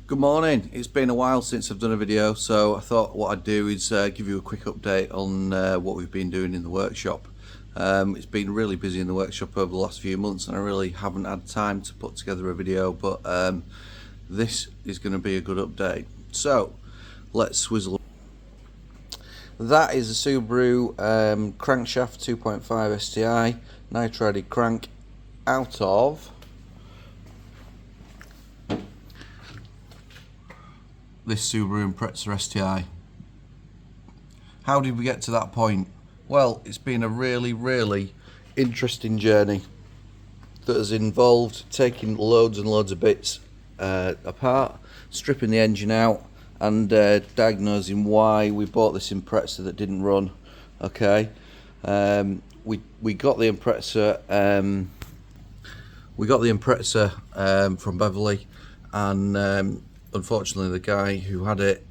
Good morning. It's been a while since I've done a video, so I thought what I'd do is give you a quick update on what we've been doing in the workshop. It's been really busy in the workshop over the last few months and I really haven't had time to put together a video, but this is going to be a good update. So let's swizzle. That is a Subaru crankshaft 2.5 STI nitrided crank out of this Subaru Impreza Sti. How did we get to that point? Well, it's been a really interesting journey that has involved taking loads and loads of bits apart, stripping the engine out and diagnosing why we bought this Impreza that didn't run. Okay, we got the Impreza from Beverley, and unfortunately the guy who had it,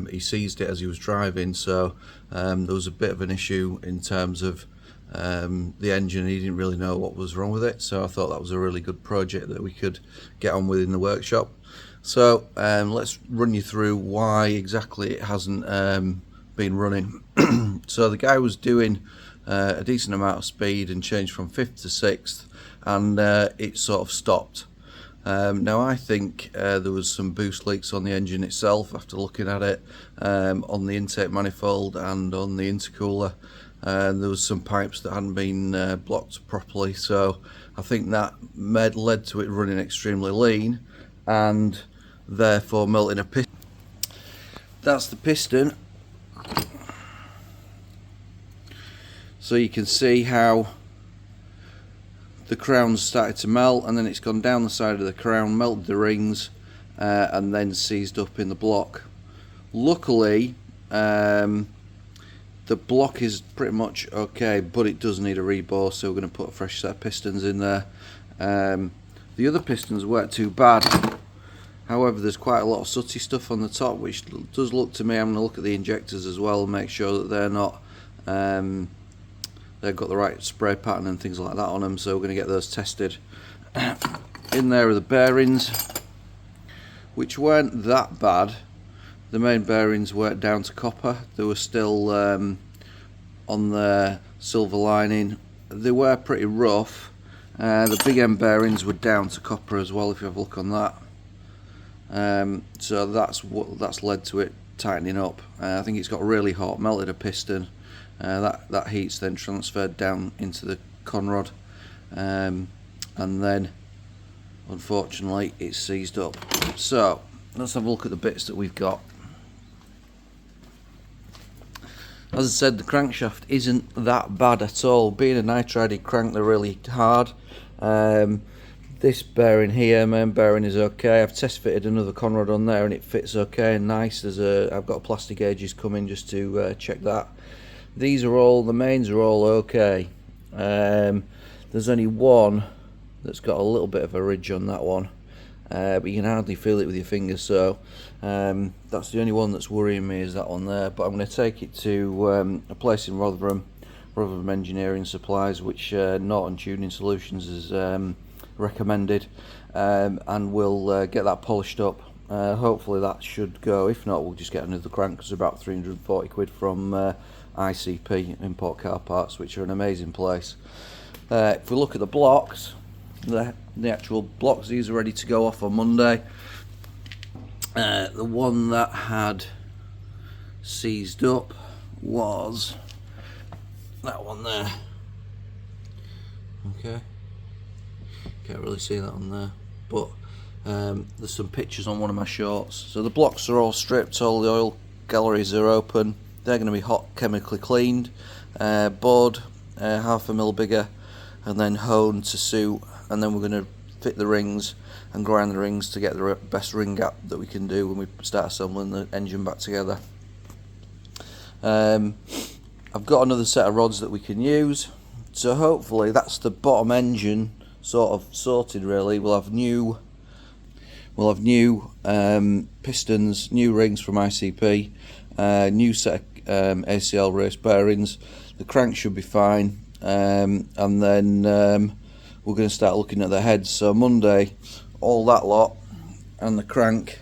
he seized it as he was driving, so there was a bit of an issue in terms of the engine. He didn't really know what was wrong with it, so I thought that was a really good project that we could get on with in the workshop. So let's run you through why exactly it hasn't been running. So the guy was doing a decent amount of speed and changed from 5th to 6th, and it sort of stopped. Now I think there was some boost leaks on the engine itself after looking at it, on the intake manifold and on the intercooler. There was some pipes that hadn't been blocked properly, so I think that led to it running extremely lean and therefore melting a piston. That's the piston. So you can see how the crown's started to melt, and then it's gone down the side of the crown, melted the rings, and then seized up in the block. Luckily, the block is pretty much okay, but it does need a rebore, so we're going to put a fresh set of pistons in there. The other pistons weren't too bad. However, there's quite a lot of sooty stuff on the top, which does look to me, I'm going to look at the injectors as well and make sure that they're not they've got the right spray pattern and things like that on them, so we're going to get those tested. In there are the bearings, which weren't that bad. The main bearings weren't down to copper, they were still on the silver lining. They were pretty rough. The big end bearings were down to copper as well, if you have a look on that. So that's led to it tightening up. I think it's got really hot, melted a piston. That heat's then transferred down into the conrod, and then unfortunately it's seized up. So let's have a look at the bits that we've got. As I said, the crankshaft isn't that bad at all. Being a nitrided crank, they're really hard. This bearing here, main bearing, is okay. I've test fitted another conrod on there and it fits okay and nice. I've got plastic gauges coming just to check that. These are all, the mains are all okay. There's only one that's got a little bit of a ridge on that one, but you can hardly feel it with your fingers, so that's the only one that's worrying me, is that one there. But I'm going to take it to a place in Rotherham Engineering Supplies, which Norton Tuning Solutions has recommended, and we'll get that polished up. Hopefully that should go. If not, we'll just get another crank, because it's about 340 quid from ICP, Import Car Parts, which are an amazing place. If we look at the blocks, the actual blocks, these are ready to go off on Monday. The one that had seized up was that one there. Okay, can't really see that on there, but there's some pictures on one of my shorts. So the blocks are all stripped, all the oil galleries are open. They're going to be hot chemically cleaned, bored 1/2 mil bigger, and then honed to suit, and then we're going to fit the rings and grind the rings to get the best ring gap that we can do when we start assembling the engine back together. I've got another set of rods that we can use, so hopefully that's the bottom engine sort of sorted really. We'll have new pistons, new rings from ICP, new set of ACL race bearings. The crank should be fine, and then we're going to start looking at the heads. So Monday, all that lot and the crank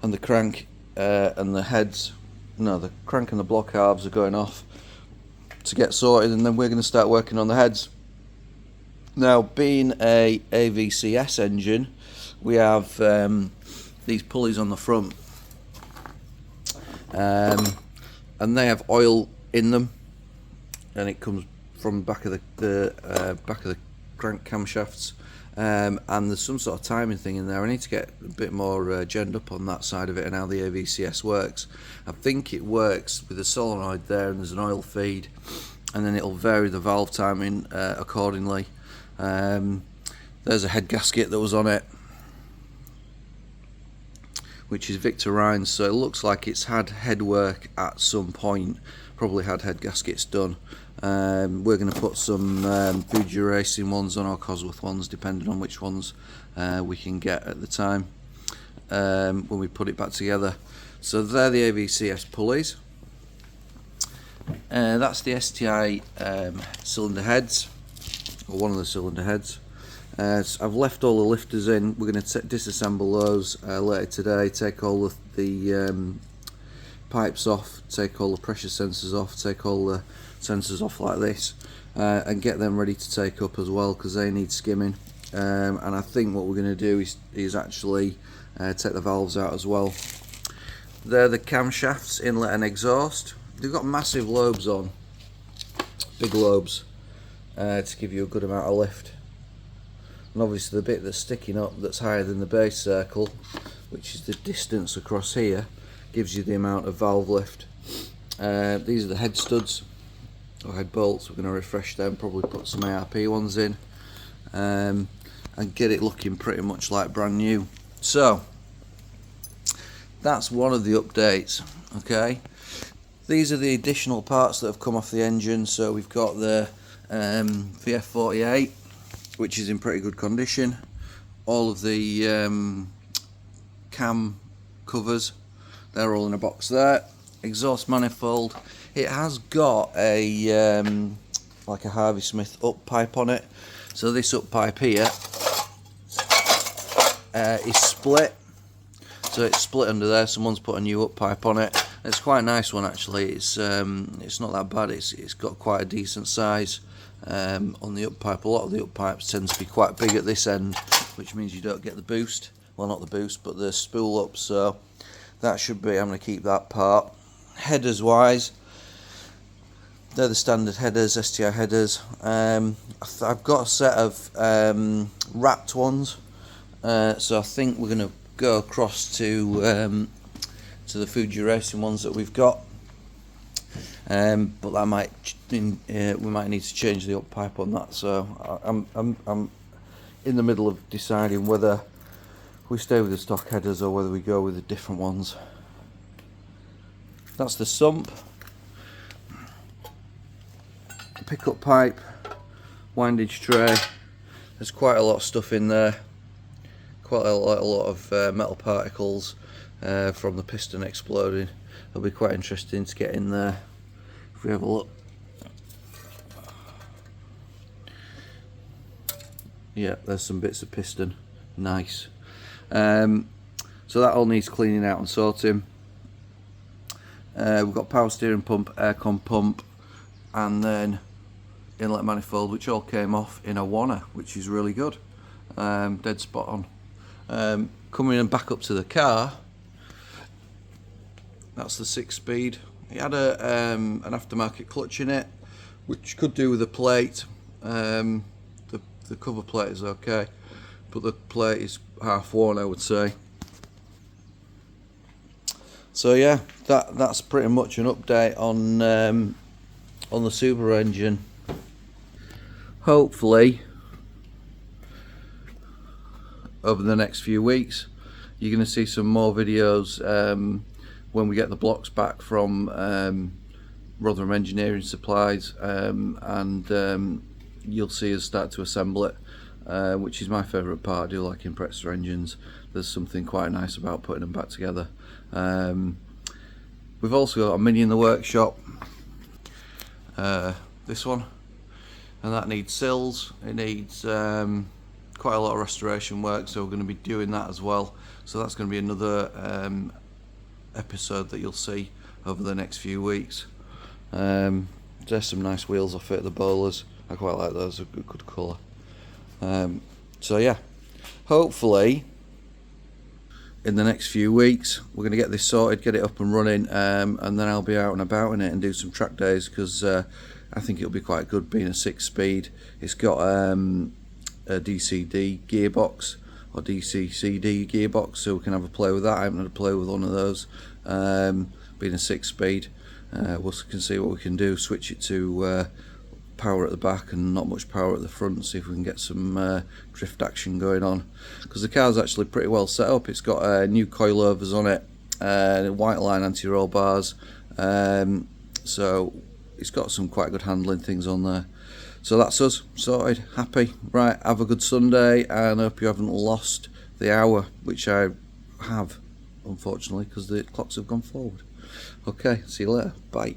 and the crank and the heads, no, the crank and the block halves are going off to get sorted, and then we're going to start working on the heads. Now, being a AVCS engine, we have these pulleys on the front, and they have oil in them, and it comes from the back of the back of the crank camshafts, and there's some sort of timing thing in there. I need to get a bit more genned up on that side of it and how the AVCS works. I think it works with a solenoid there, and there's an oil feed, and then it'll vary the valve timing accordingly. There's a head gasket that was on it, which is Victor Rhines, so it looks like it's had head work at some point, probably had head gaskets done. We're going to put some Fuji Racing ones on, or Cosworth ones, depending on which ones we can get at the time when we put it back together. So they're the AVCS pulleys. That's the STI cylinder heads, or one of the cylinder heads. So I've left all the lifters in. We're going to disassemble those later today, take all of the pipes off, take all the pressure sensors off, take all the sensors off like this, and get them ready to take up as well, because they need skimming. And I think what we're going to do is actually take the valves out as well. They're the camshafts, inlet and exhaust. They've got massive lobes on, big lobes, to give you a good amount of lift. And obviously the bit that's sticking up, that's higher than the base circle, which is the distance across here, gives you the amount of valve lift. These are the head studs, or head bolts. We're going to refresh them, probably put some ARP ones in, and get it looking pretty much like brand new. So that's one of the updates. Okay, these are the additional parts that have come off the engine. So we've got the VF48, which is in pretty good condition. All of the cam covers, they're all in a box there. Exhaust manifold, it has got a like a Harvey Smith up pipe on it. So this up pipe here is split. So it's split under there. Someone's put a new up pipe on it. It's quite a nice one actually. It's not that bad. It's got quite a decent size on the up pipe. A lot of the up pipes tend to be quite big at this end, which means you don't get the boost. Well, not the boost, but the spool up. So that should be. I'm going to keep that part. Headers wise, they're the standard headers, STI headers. I've got a set of wrapped ones, so I think we're going to go across to the Fuji Racing ones that we've got. But that might we might need to change the up pipe on that. So I'm in the middle of deciding whether we stay with the stock headers or whether we go with the different ones. That's the sump, pickup pipe, windage tray. There's quite a lot of stuff in there, quite a lot of metal particles from the piston exploding. It'll be quite interesting to get in there if we have a look. Yeah, there's some bits of piston, nice. So that all needs cleaning out and sorting. We've got power steering pump, aircon pump, and then inlet manifold, which all came off in a Wanner, which is really good. Dead spot on. Coming and back up to the car, that's the 6-speed. It had an aftermarket clutch in it, which could do with a plate. The cover plate is okay, but the plate is half worn, I would say. So yeah, that's pretty much an update on the Subaru engine. Hopefully, over the next few weeks, you're going to see some more videos when we get the blocks back from Rotherham Engineering Supplies, and you'll see us start to assemble it, which is my favourite part. I do like Impreza engines. There's something quite nice about putting them back together. We've also got a Mini in the workshop, this one, and that needs sills. It needs quite a lot of restoration work, so we're going to be doing that as well. So that's going to be another episode that you'll see over the next few weeks. There's some nice wheels off it, the bowlers. I quite like those, a good colour. So yeah, hopefully in the next few weeks we're going to get this sorted, get it up and running, and then I'll be out and about in it and do some track days, because I think it'll be quite good being a 6-speed. It's got a DCD gearbox or DCCD gearbox, so we can have a play with that. I haven't had a play with one of those. Being a 6-speed, we can see what we can do. Switch it to power at the back and not much power at the front, see if we can get some drift action going on, because the car's actually pretty well set up. It's got new coilovers on it, white line anti-roll bars, so it's got some quite good handling things on there. So that's us sorted, happy. Right, have a good Sunday, and I hope you haven't lost the hour, which I have, unfortunately, because the clocks have gone forward. Okay, see you later, bye.